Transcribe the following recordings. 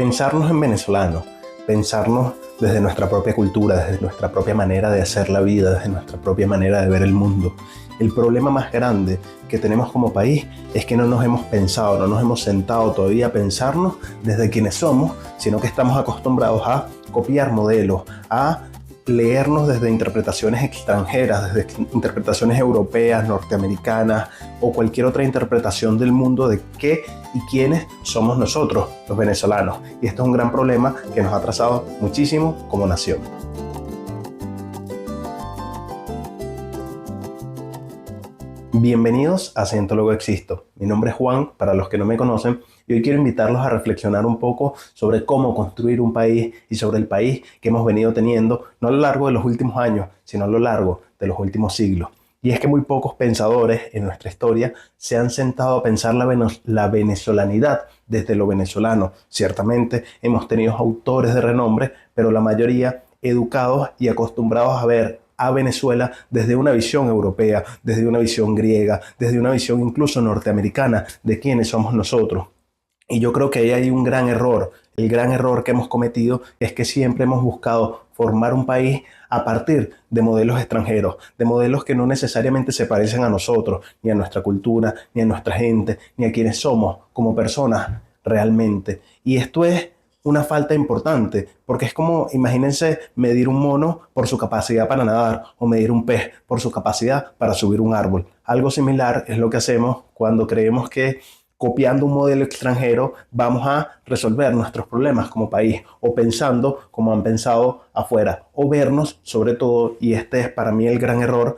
pensarnos en venezolanos, pensarnos desde nuestra propia cultura, desde nuestra propia manera de hacer la vida, desde nuestra propia manera de ver el mundo. El problema más grande que tenemos como país es que no nos hemos pensado, no nos hemos sentado todavía a pensarnos desde quienes somos, sino que estamos acostumbrados a copiar modelos, a leernos desde interpretaciones extranjeras, desde interpretaciones europeas, norteamericanas o cualquier otra interpretación del mundo de qué y quiénes somos nosotros, los venezolanos. Y esto es un gran problema que nos ha atrasado muchísimo como nación. Bienvenidos a Cientólogo Existo. Mi nombre es Juan, para los que no me conocen, y hoy quiero invitarlos a reflexionar un poco sobre cómo construir un país y sobre el país que hemos venido teniendo, no a lo largo de los últimos años, sino a lo largo de los últimos siglos. Y es que muy pocos pensadores en nuestra historia se han sentado a pensar la venezolanidad desde lo venezolano. Ciertamente hemos tenido autores de renombre, pero la mayoría educados y acostumbrados a ver a Venezuela desde una visión europea, desde una visión griega, desde una visión incluso norteamericana de quiénes somos nosotros. Y yo creo que ahí hay un gran error. El gran error que hemos cometido es que siempre hemos buscado formar un país a partir de modelos extranjeros, de modelos que no necesariamente se parecen a nosotros, ni a nuestra cultura, ni a nuestra gente, ni a quienes somos como personas realmente. Y esto es una falta importante, porque es como, imagínense, medir un mono por su capacidad para nadar o medir un pez por su capacidad para subir un árbol. Algo similar es lo que hacemos cuando creemos que copiando un modelo extranjero vamos a resolver nuestros problemas como país, o pensando como han pensado afuera, o vernos sobre todo, y este es para mí el gran error,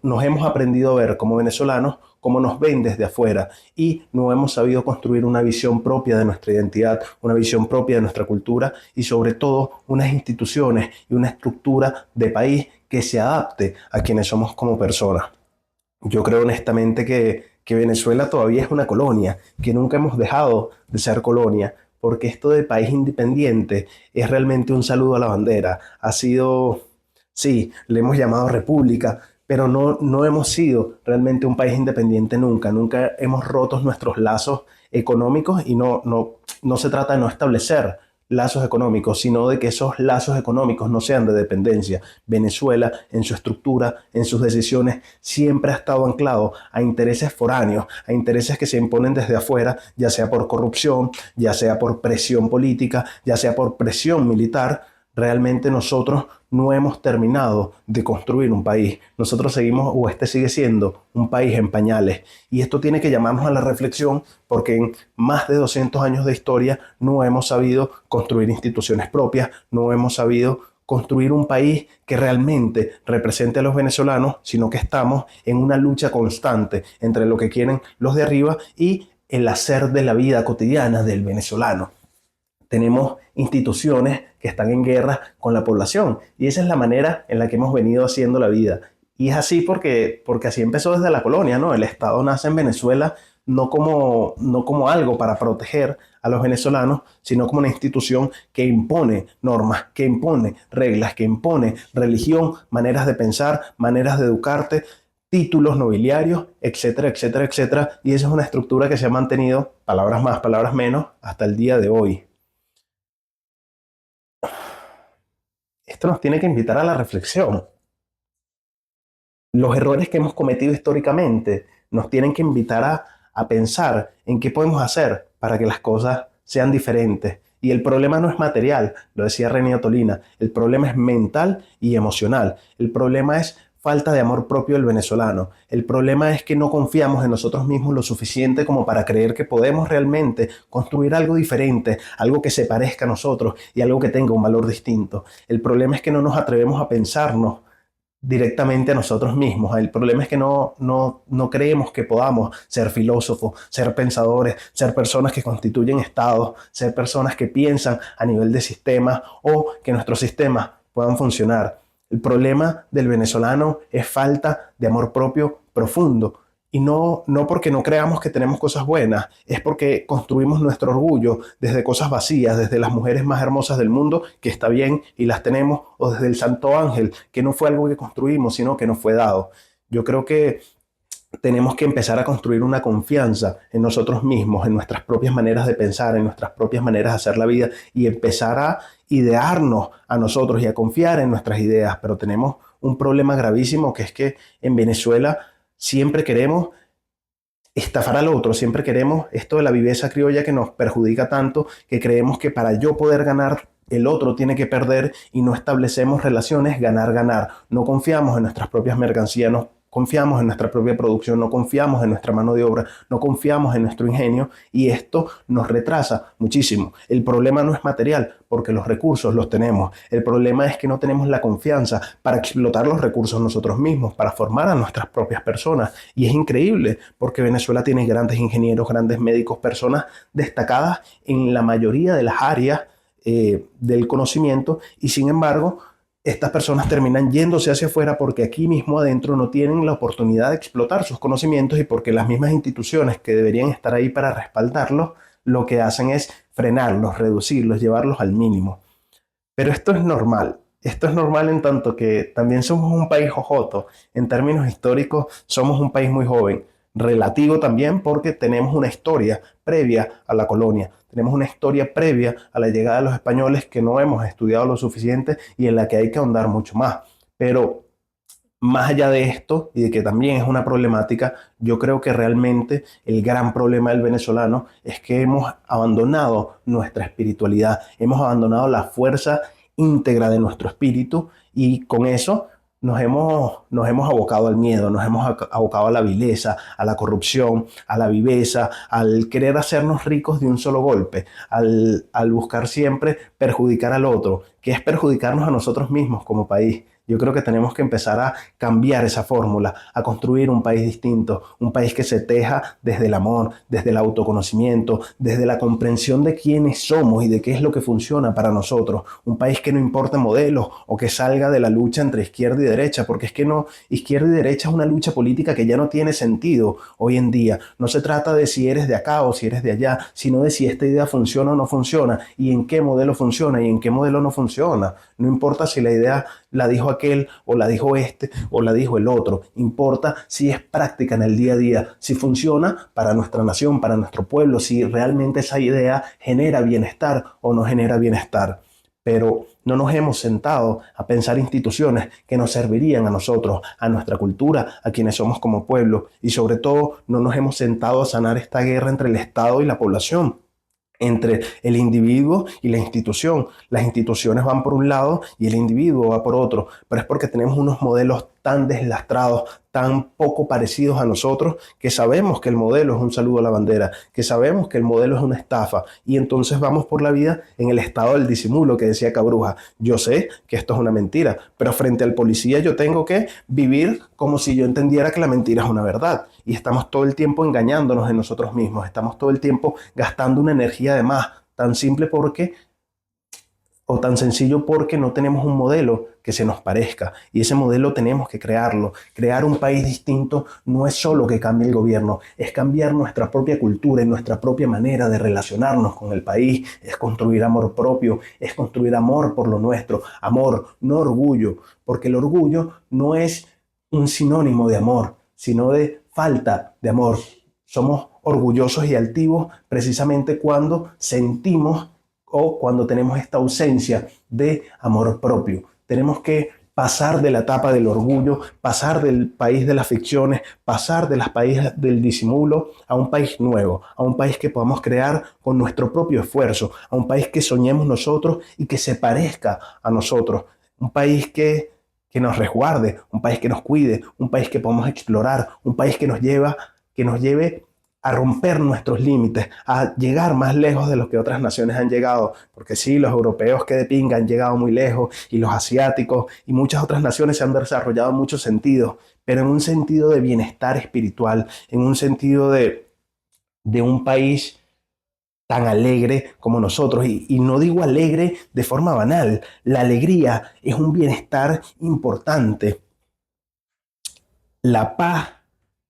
nos hemos aprendido a ver como venezolanos como nos ven desde afuera y no hemos sabido construir una visión propia de nuestra identidad, una visión propia de nuestra cultura y sobre todo unas instituciones y una estructura de país que se adapte a quienes somos como personas. Yo creo honestamente que Venezuela todavía es una colonia, que nunca hemos dejado de ser colonia, porque esto de país independiente es realmente un saludo a la bandera. Ha sido, sí, le hemos llamado república, pero no hemos sido realmente un país independiente nunca. Nunca hemos roto nuestros lazos económicos y no se trata de no establecer lazos económicos, sino de que esos lazos económicos no sean de dependencia. Venezuela, en su estructura, en sus decisiones, siempre ha estado anclado a intereses foráneos, a intereses que se imponen desde afuera, ya sea por corrupción, ya sea por presión política, ya sea por presión militar. Realmente nosotros no hemos terminado de construir un país. Nosotros seguimos, o este sigue siendo, un país en pañales. Y esto tiene que llamarnos a la reflexión porque en más de 200 años de historia no hemos sabido construir instituciones propias, no hemos sabido construir un país que realmente represente a los venezolanos, sino que estamos en una lucha constante entre lo que quieren los de arriba y el hacer de la vida cotidiana del venezolano. Tenemos instituciones que están en guerra con la población y esa es la manera en la que hemos venido haciendo la vida. Y es así porque así empezó desde la colonia, ¿no? El Estado nace en Venezuela no como algo para proteger a los venezolanos, sino como una institución que impone normas, que impone reglas, que impone religión, maneras de pensar, maneras de educarte, títulos nobiliarios, etcétera, etcétera, etcétera. Y esa es una estructura que se ha mantenido, palabras más, palabras menos, hasta el día de hoy. Esto nos tiene que invitar a la reflexión. Los errores que hemos cometido históricamente nos tienen que invitar a pensar en qué podemos hacer para que las cosas sean diferentes. Y el problema no es material, lo decía René Ottolina, el problema es mental y emocional. El problema es falta de amor propio del venezolano. El problema es que no confiamos en nosotros mismos lo suficiente como para creer que podemos realmente construir algo diferente, algo que se parezca a nosotros y algo que tenga un valor distinto. El problema es que no nos atrevemos a pensarnos directamente a nosotros mismos. El problema es que no creemos que podamos ser filósofos, ser pensadores, ser personas que constituyen estados, ser personas que piensan a nivel de sistemas o que nuestros sistemas puedan funcionar. El problema del venezolano es falta de amor propio profundo. Y no porque no creamos que tenemos cosas buenas, es porque construimos nuestro orgullo desde cosas vacías, desde las mujeres más hermosas del mundo, que está bien y las tenemos, o desde el Santo Ángel, que no fue algo que construimos, sino que nos fue dado. Yo creo que tenemos que empezar a construir una confianza en nosotros mismos, en nuestras propias maneras de pensar, en nuestras propias maneras de hacer la vida y empezar a idearnos a nosotros y a confiar en nuestras ideas. Pero tenemos un problema gravísimo, que es que en Venezuela siempre queremos estafar al otro, siempre queremos esto de la viveza criolla que nos perjudica tanto, que creemos que para yo poder ganar el otro tiene que perder y no establecemos relaciones ganar-ganar. No confiamos en nuestras propias mercancías, no confiamos en nuestra propia producción, no confiamos en nuestra mano de obra, no confiamos en nuestro ingenio y esto nos retrasa muchísimo. El problema no es material porque los recursos los tenemos. El problema es que no tenemos la confianza para explotar los recursos nosotros mismos, para formar a nuestras propias personas. Y es increíble porque Venezuela tiene grandes ingenieros, grandes médicos, personas destacadas en la mayoría de las áreas del conocimiento y sin embargo estas personas terminan yéndose hacia afuera porque aquí mismo adentro no tienen la oportunidad de explotar sus conocimientos y porque las mismas instituciones que deberían estar ahí para respaldarlos lo que hacen es frenarlos, reducirlos, llevarlos al mínimo. Pero esto es normal. Esto es normal en tanto que también somos un país jojoto. En términos históricos, somos un país muy joven. Relativo también porque tenemos una historia previa a la colonia. Tenemos una historia previa a la llegada de los españoles que no hemos estudiado lo suficiente y en la que hay que ahondar mucho más. Pero más allá de esto, y de que también es una problemática, yo creo que realmente el gran problema del venezolano es que hemos abandonado nuestra espiritualidad, hemos abandonado la fuerza íntegra de nuestro espíritu y con eso nos hemos abocado al miedo, nos hemos abocado a la vileza, a la corrupción, a la viveza, al querer hacernos ricos de un solo golpe, al buscar siempre perjudicar al otro, que es perjudicarnos a nosotros mismos como país. Yo creo que tenemos que empezar a cambiar esa fórmula, a construir un país distinto, un país que se teja desde el amor, desde el autoconocimiento, desde la comprensión de quiénes somos y de qué es lo que funciona para nosotros. Un país que no importe modelos o que salga de la lucha entre izquierda y derecha, porque es que no, izquierda y derecha es una lucha política que ya no tiene sentido hoy en día. No se trata de si eres de acá o si eres de allá, sino de si esta idea funciona o no funciona y en qué modelo funciona y en qué modelo no funciona. No importa si la idea la dijo aquel o la dijo este o la dijo el otro. Importa si es práctica en el día a día, si funciona para nuestra nación, para nuestro pueblo, si realmente esa idea genera bienestar o no genera bienestar. Pero no nos hemos sentado a pensar instituciones que nos servirían a nosotros, a nuestra cultura, a quienes somos como pueblo y sobre todo no nos hemos sentado a sanar esta guerra entre el Estado y la población, entre el individuo y la institución. Las instituciones van por un lado y el individuo va por otro, pero es porque tenemos unos modelos tan deslastrados, tan poco parecidos a nosotros, que sabemos que el modelo es un saludo a la bandera, que sabemos que el modelo es una estafa, y entonces vamos por la vida en el estado del disimulo que decía Cabruja. Yo sé que esto es una mentira, pero frente al policía yo tengo que vivir como si yo entendiera que la mentira es una verdad, y estamos todo el tiempo engañándonos en nosotros mismos, estamos todo el tiempo gastando una energía de más, tan simple porque o tan sencillo porque no tenemos un modelo que se nos parezca y ese modelo tenemos que crearlo. Crear un país distinto no es solo que cambie el gobierno, es cambiar nuestra propia cultura y nuestra propia manera de relacionarnos con el país, es construir amor propio, es construir amor por lo nuestro, amor, no orgullo, porque el orgullo no es un sinónimo de amor, sino de falta de amor. Somos orgullosos y altivos precisamente cuando sentimos o cuando tenemos esta ausencia de amor propio. Tenemos que pasar de la etapa del orgullo, pasar del país de las ficciones, pasar de las países del disimulo a un país nuevo, a un país que podamos crear con nuestro propio esfuerzo, a un país que soñemos nosotros y que se parezca a nosotros, un país que nos resguarde, un país que nos cuide, un país que podamos explorar, un país que nos lleve a romper nuestros límites, a llegar más lejos de lo que otras naciones han llegado, porque sí, los europeos que de pinga han llegado muy lejos, y los asiáticos y muchas otras naciones se han desarrollado en muchos sentidos, pero en un sentido de bienestar espiritual, en un sentido de un país tan alegre como nosotros, y no digo alegre de forma banal, la alegría es un bienestar importante, la paz,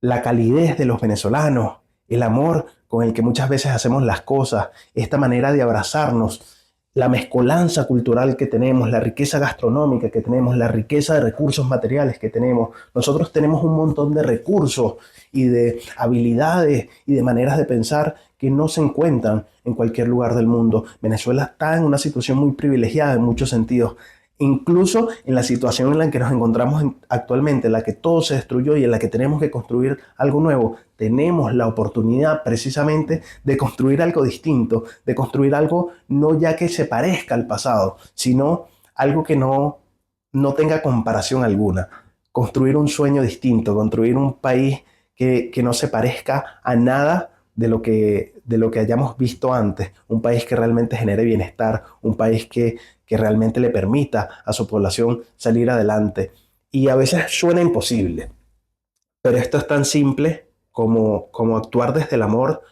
la calidez de los venezolanos, el amor con el que muchas veces hacemos las cosas, esta manera de abrazarnos, la mezcolanza cultural que tenemos, la riqueza gastronómica que tenemos, la riqueza de recursos materiales que tenemos. Nosotros tenemos un montón de recursos y de habilidades y de maneras de pensar que no se encuentran en cualquier lugar del mundo. Venezuela está en una situación muy privilegiada en muchos sentidos. Incluso en la situación en la que nos encontramos actualmente, en la que todo se destruyó y en la que tenemos que construir algo nuevo, tenemos la oportunidad precisamente de construir algo distinto, de construir algo no ya que se parezca al pasado, sino algo que no tenga comparación alguna. Construir un sueño distinto, construir un país que no se parezca a nada de lo que hayamos visto antes, un país que realmente genere bienestar, un país que realmente le permita a su población salir adelante. Y a veces suena imposible, pero esto es tan simple como actuar desde el amor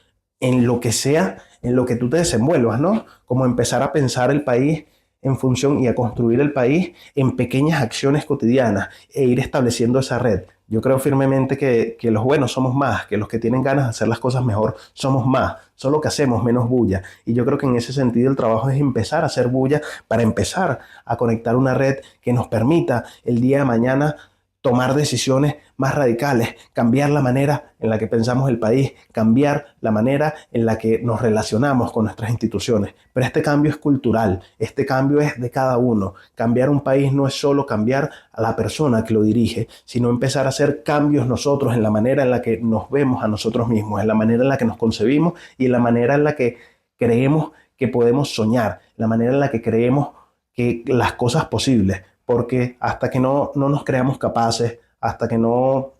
en lo que sea, en lo que tú te desenvuelvas, ¿no? Como empezar a pensar el país en función y a construir el país en pequeñas acciones cotidianas e ir estableciendo esa red. Yo creo firmemente que los buenos somos más, que los que tienen ganas de hacer las cosas mejor somos más, solo que hacemos menos bulla. Y yo creo que en ese sentido el trabajo es empezar a hacer bulla para empezar a conectar una red que nos permita el día de mañana tomar decisiones más radicales, cambiar la manera en la que pensamos el país, cambiar la manera en la que nos relacionamos con nuestras instituciones. Pero este cambio es cultural, este cambio es de cada uno. Cambiar un país no es solo cambiar a la persona que lo dirige, sino empezar a hacer cambios nosotros en la manera en la que nos vemos a nosotros mismos, en la manera en la que nos concebimos y en la manera en la que creemos que podemos soñar, la manera en la que creemos que las cosas posibles. Porque hasta que no nos creamos capaces, hasta que no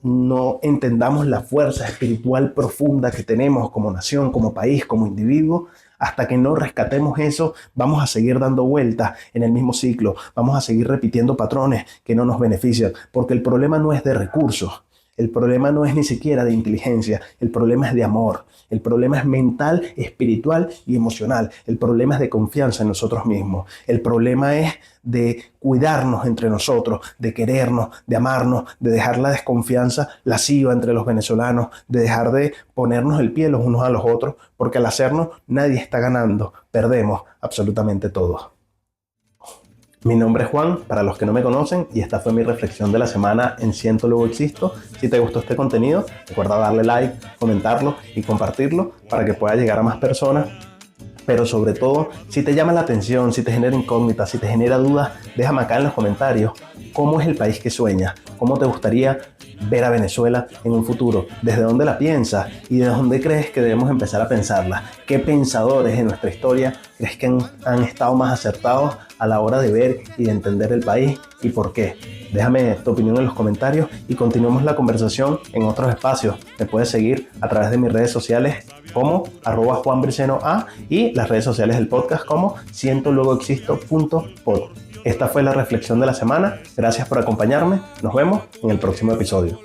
entendamos la fuerza espiritual profunda que tenemos como nación, como país, como individuo, hasta que no rescatemos eso, vamos a seguir dando vueltas en el mismo ciclo, vamos a seguir repitiendo patrones que no nos benefician, porque el problema no es de recursos, el problema no es ni siquiera de inteligencia, el problema es de amor, el problema es mental, espiritual y emocional, el problema es de confianza en nosotros mismos, el problema es de cuidarnos entre nosotros, de querernos, de amarnos, de dejar la desconfianza lasciva entre los venezolanos, de dejar de ponernos el pie los unos a los otros, porque al hacernos nadie está ganando, perdemos absolutamente todos. Mi nombre es Juan, para los que no me conocen, y esta fue mi reflexión de la semana en Siento Luego Existo. Si te gustó este contenido, recuerda darle like, comentarlo y compartirlo para que pueda llegar a más personas. Pero sobre todo, si te llama la atención, si te genera incógnitas, si te genera dudas, déjame acá en los comentarios cómo es el país que sueñas, cómo te gustaría ver a Venezuela en un futuro, desde dónde la piensas y desde dónde crees que debemos empezar a pensarla, qué pensadores en nuestra historia crees que han estado más acertados a la hora de ver y de entender el país y por qué. Déjame tu opinión en los comentarios y continuemos la conversación en otros espacios. Me puedes seguir a través de mis redes sociales como @JuanBricenoA y las redes sociales del podcast como sientoluegoexisto.pod. Esta fue la reflexión de la semana. Gracias por acompañarme. Nos vemos en el próximo episodio.